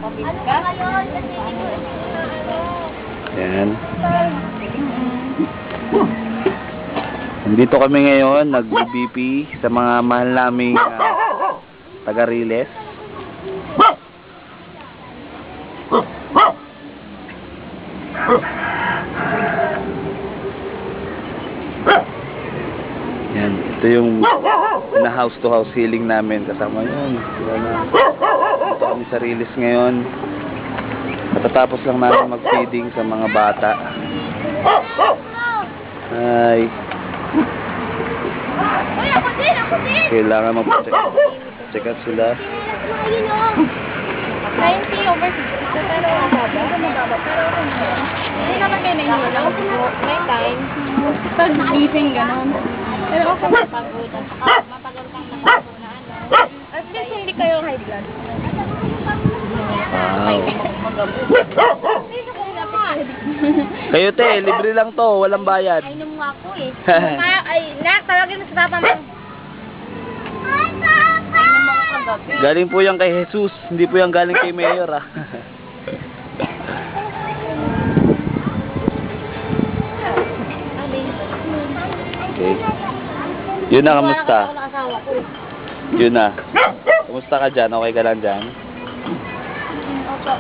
Ano ba ngayon? Kasi hindi ko Yan. Nandito kami ngayon, nag-BP sa mga mahal naming taga-Riles. Yan, ito yung na house to house healing namin, kasama yun. Ito kami sa Riles ngayon. Matatapos lang namin mag-feeding sa mga bata. Hi. Uy, ako din! Ako din! Kailangan mag-check out sila. 90 over 60. Pero mababa. Pero hindi naman kayo nahihilo. May time. Pag gising gano'n. Pero ako mapagod. Matagal kang napagod na ano. At least hindi kayo high blood. Wow. Kayo te, libre lang to, walang bayad. Ay, nung ako eh. Ay, nak, tawagin mo sa papa mo. Ay, papa! Ay, nung ako kagabi. Galing po yan kay Jesus, hindi po yan galing kay Mayor ah. Okay. Yun na, kamusta? Yun na. Kamusta ka dyan? Okay ka lang dyan? Opo.